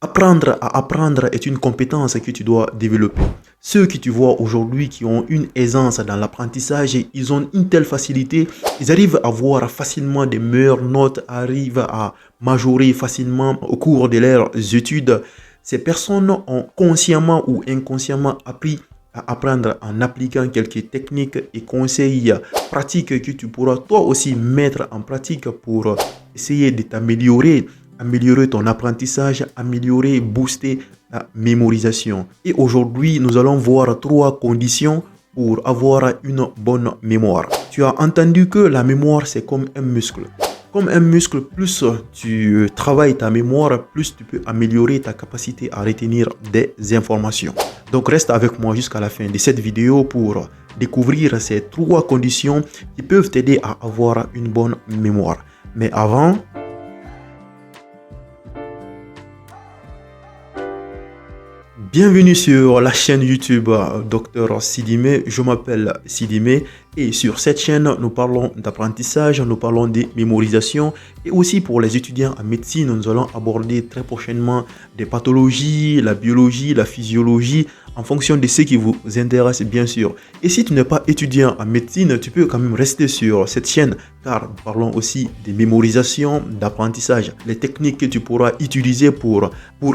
Apprendre à apprendre est une compétence que tu dois développer. Ceux que tu vois aujourd'hui qui ont une aisance dans l'apprentissage, ils ont une telle facilité, ils arrivent à voir facilement des meilleures notes, arrivent à majorer facilement au cours de leurs études. Ces personnes ont consciemment ou inconsciemment appris à apprendre en appliquant quelques techniques et conseils pratiques que tu pourras toi aussi mettre en pratique pour essayer de t'améliorer, améliorer ton apprentissage, améliorer, booster la mémorisation. Et aujourd'hui, nous allons voir 3 conditions pour avoir une bonne mémoire. Tu as entendu que la mémoire, c'est comme un muscle. Comme un muscle, plus tu travailles ta mémoire, plus tu peux améliorer ta capacité à retenir des informations. Donc reste avec moi jusqu'à la fin de cette vidéo pour découvrir ces 3 conditions qui peuvent t'aider à avoir une bonne mémoire. Mais avant, bienvenue sur la chaîne YouTube Dr Sidimé. Je m'appelle Sidimé et sur cette chaîne, nous parlons d'apprentissage, nous parlons de mémorisation et aussi pour les étudiants en médecine, nous allons aborder très prochainement des pathologies, la biologie, la physiologie en fonction de ce qui vous intéresse bien sûr. Et si tu n'es pas étudiant en médecine, tu peux quand même rester sur cette chaîne car nous parlons aussi de mémorisation, d'apprentissage, les techniques que tu pourras utiliser pour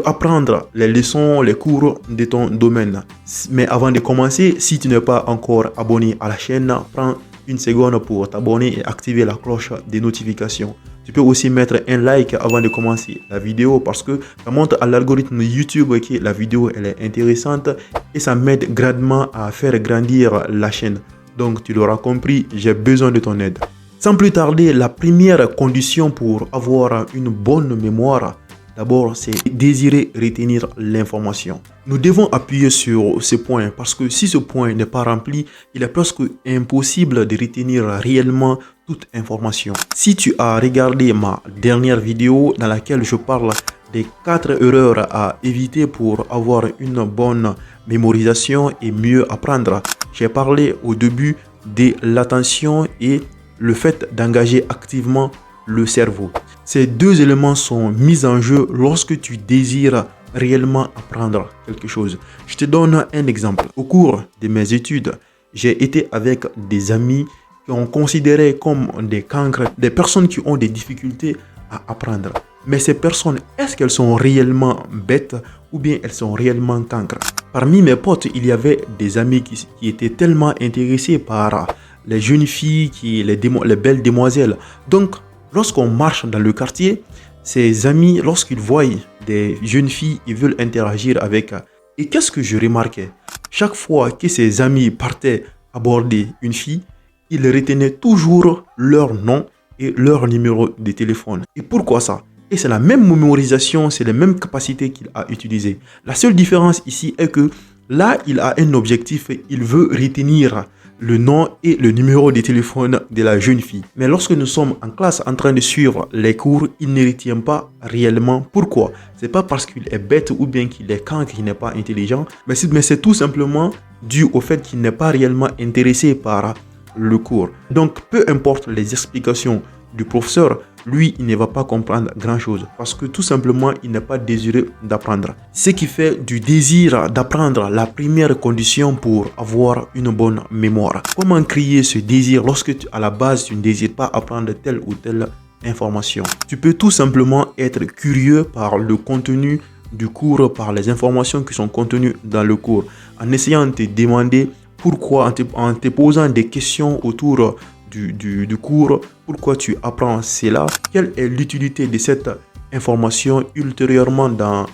apprendre les leçons, les cours de ton domaine. Mais avant de commencer, si tu n'es pas encore abonné à la chaîne, prends une seconde pour t'abonner et activer la cloche des notifications. Tu peux aussi mettre un like avant de commencer la vidéo parce que ça montre à l'algorithme YouTube que la vidéo elle est intéressante et ça m'aide grandement à faire grandir la chaîne. Donc tu l'auras compris, j'ai besoin de ton aide. Sans plus tarder, la première condition pour avoir une bonne mémoire, d'abord, c'est désirer retenir l'information. Nous devons appuyer sur ce point parce que si ce point n'est pas rempli, il est presque impossible de retenir réellement toute information. Si tu as regardé ma dernière vidéo dans laquelle je parle des 4 erreurs à éviter pour avoir une bonne mémorisation et mieux apprendre, j'ai parlé au début de l'attention et le fait d'engager activement le cerveau. Ces 2 éléments sont mis en jeu lorsque tu désires réellement apprendre quelque chose. Je te donne un exemple. Au cours de mes études, j'ai été avec des amis qui ont considéré comme des cancres, des personnes qui ont des difficultés à apprendre. Mais ces personnes, est-ce qu'elles sont réellement bêtes ou bien elles sont réellement cancres? Parmi mes potes, il y avait des amis qui étaient tellement intéressés par les jeunes filles, les belles demoiselles. Donc, lorsqu'on marche dans le quartier, ses amis, lorsqu'ils voient des jeunes filles, ils veulent interagir avec elles. Et qu'est-ce que je remarquais? Chaque fois que ses amis partaient aborder une fille, ils retenaient toujours leur nom et leur numéro de téléphone. Et pourquoi ça? Et c'est la même mémorisation, c'est les mêmes capacités qu'il a utilisées. La seule différence ici est que là, il a un objectif, il veut retenir le nom et le numéro de téléphone de la jeune fille. Mais lorsque nous sommes en classe en train de suivre les cours, il ne retient pas réellement. Pourquoi? C'est pas parce qu'il est bête ou bien qu'il est cancre, qu'il n'est pas intelligent, mais c'est tout simplement dû au fait qu'il n'est pas réellement intéressé par le cours. Donc, peu importe les explications du professeur, lui, il ne va pas comprendre grand-chose parce que tout simplement, il n'est pas désireux d'apprendre. Ce qui fait du désir d'apprendre la première condition pour avoir une bonne mémoire. Comment créer ce désir lorsque à la base, tu ne désires pas apprendre telle ou telle information? Tu peux tout simplement être curieux par le contenu du cours, par les informations qui sont contenues dans le cours, en essayant de te demander pourquoi, en te posant des questions autour du cours, pourquoi tu apprends cela, quelle est l'utilité de cette information ultérieurement dans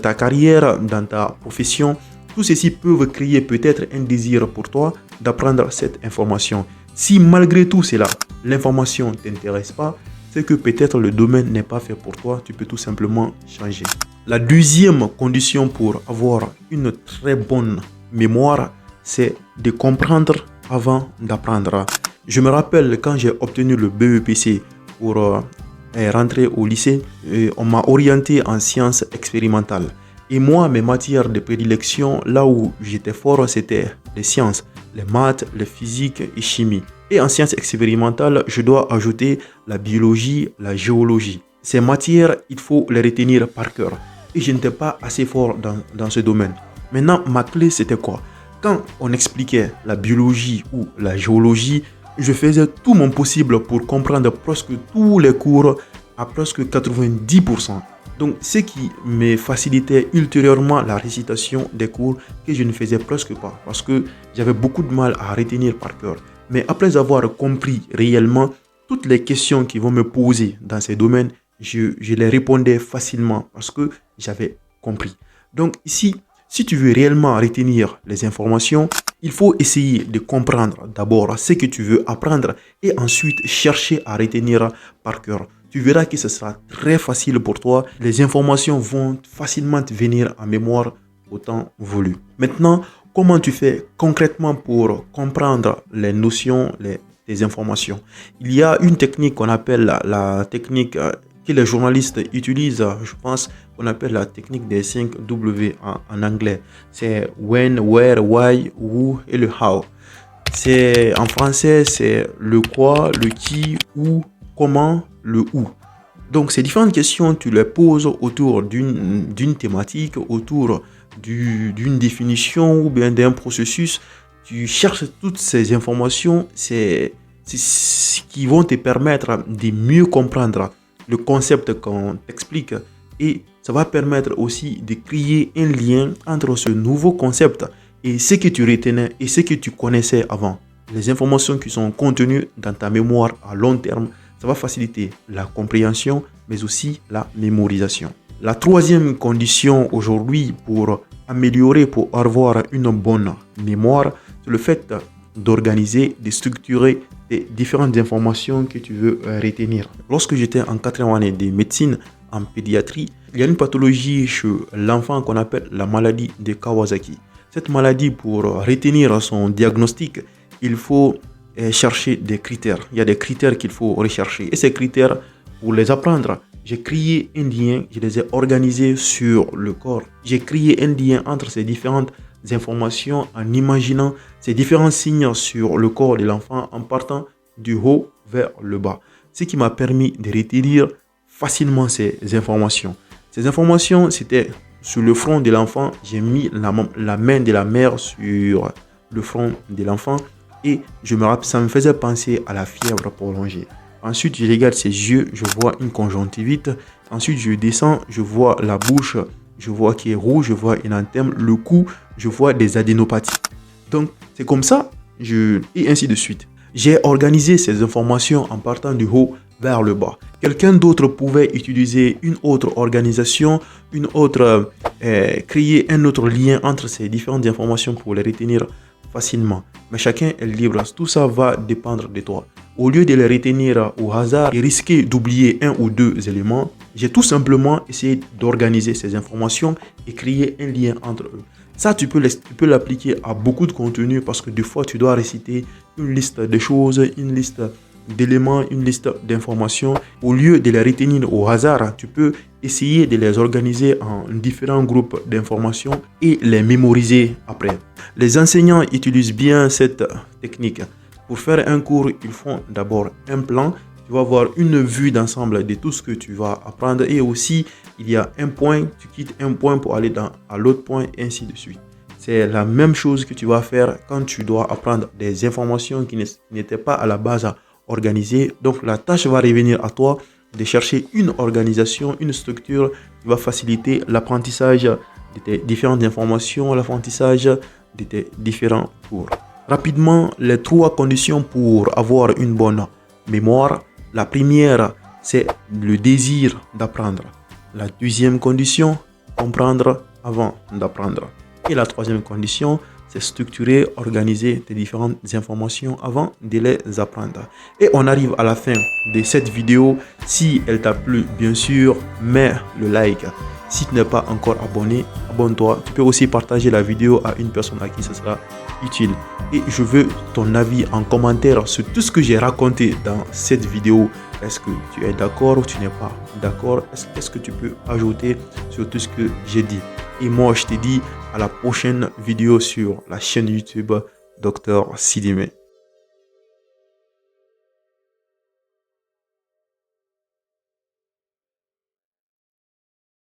ta carrière, dans ta profession. Tout ceci peuvent créer peut-être un désir pour toi d'apprendre cette information. Si malgré tout cela, l'information ne t'intéresse pas, c'est que peut-être le domaine n'est pas fait pour toi, tu peux tout simplement changer. La deuxième condition pour avoir une très bonne mémoire, c'est de comprendre avant d'apprendre. Je me rappelle quand j'ai obtenu le BEPC pour rentrer au lycée, on m'a orienté en sciences expérimentales. Et moi, mes matières de prédilection, là où j'étais fort, c'était les sciences, les maths, les physiques et chimie. Et en sciences expérimentales, je dois ajouter la biologie, la géologie. Ces matières, il faut les retenir par cœur. et je n'étais pas assez fort dans ce domaine. Maintenant, ma clé, c'était quoi? Quand on expliquait la biologie ou la géologie, je faisais tout mon possible pour comprendre presque tous les cours à presque 90%. Donc, ce qui me facilitait ultérieurement la récitation des cours que je ne faisais presque pas parce que j'avais beaucoup de mal à retenir par cœur. Mais après avoir compris réellement toutes les questions qui vont me poser dans ces domaines, je les répondais facilement parce que j'avais compris. Donc ici, si tu veux réellement retenir les informations, il faut essayer de comprendre d'abord ce que tu veux apprendre et ensuite chercher à retenir par cœur. Tu verras que ce sera très facile pour toi. Les informations vont facilement te venir en mémoire au temps voulu. Maintenant, comment tu fais concrètement pour comprendre les notions, les informations? Il y a une technique qu'on appelle la technique que les journalistes utilisent, je pense qu'on appelle la technique des 5 W en anglais. C'est when, where, why, who et le how. En français, c'est le quoi, le qui, où, comment, le où. Donc ces différentes questions, tu les poses autour d'une thématique, autour d'une définition ou bien d'un processus. Tu cherches toutes ces informations, c'est ce qui vont te permettre de mieux comprendre le concept qu'on t'explique et ça va permettre aussi de créer un lien entre ce nouveau concept et ce que tu retenais et ce que tu connaissais avant. Les informations qui sont contenues dans ta mémoire à long terme, ça va faciliter la compréhension mais aussi la mémorisation. La troisième condition aujourd'hui pour améliorer, pour avoir une bonne mémoire, c'est le fait d'organiser, de structurer les différentes informations que tu veux retenir. Lorsque j'étais en 4e année de médecine en pédiatrie, il y a une pathologie chez l'enfant qu'on appelle la maladie de Kawasaki. Cette maladie, pour retenir son diagnostic, il faut chercher des critères. Il y a des critères qu'il faut rechercher. Et ces critères, pour les apprendre, j'ai créé un lien, je les ai organisés sur le corps. J'ai créé un lien entre ces différentes informations en imaginant ces différents signes sur le corps de l'enfant en partant du haut vers le bas. Ce qui m'a permis de retenir facilement ces informations. Ces informations, c'était sur le front de l'enfant. J'ai mis la main de la mère sur le front de l'enfant et ça me faisait penser à la fièvre prolongée. Ensuite, je regarde ses yeux, je vois une conjonctivite. Ensuite, je descends, je vois la bouche, je vois qu'il est rouge, je vois une anthème, le cou, je vois des adénopathies. Donc, c'est comme ça, et ainsi de suite. J'ai organisé ces informations en partant du haut vers le bas. Quelqu'un d'autre pouvait utiliser une autre organisation, créer un autre lien entre ces différentes informations pour les retenir facilement. Mais chacun est libre. Tout ça va dépendre de toi. Au lieu de les retenir au hasard et risquer d'oublier un ou deux éléments, j'ai tout simplement essayé d'organiser ces informations et créer un lien entre eux. Ça, tu peux l'appliquer à beaucoup de contenu parce que des fois, tu dois réciter une liste de choses, une liste d'éléments, une liste d'informations. Au lieu de les retenir au hasard, tu peux essayer de les organiser en différents groupes d'informations et les mémoriser après. Les enseignants utilisent bien cette technique. Pour faire un cours, ils font d'abord un plan. Tu vas avoir une vue d'ensemble de tout ce que tu vas apprendre. Et aussi, il y a un point, tu quittes un point pour aller à l'autre point, et ainsi de suite. C'est la même chose que tu vas faire quand tu dois apprendre des informations qui n'étaient pas à la base organisées. Donc, la tâche va revenir à toi de chercher une organisation, une structure qui va faciliter l'apprentissage de tes différentes informations, l'apprentissage de tes différents cours. Rapidement, les 3 conditions pour avoir une bonne mémoire. La première, c'est le désir d'apprendre. La deuxième condition, comprendre avant d'apprendre. Et la troisième condition, c'est structurer, organiser tes différentes informations avant de les apprendre. Et on arrive à la fin de cette vidéo. Si elle t'a plu, bien sûr, mets le like. Si tu n'es pas encore abonné, abonne-toi. Tu peux aussi partager la vidéo à une personne à qui ce sera utile. Et je veux ton avis en commentaire sur tout ce que j'ai raconté dans cette vidéo. Est-ce que tu es d'accord ou tu n'es pas d'accord? Est-ce que tu peux ajouter sur tout ce que j'ai dit? Et moi, je te dis à la prochaine vidéo sur la chaîne YouTube Dr Sidimé.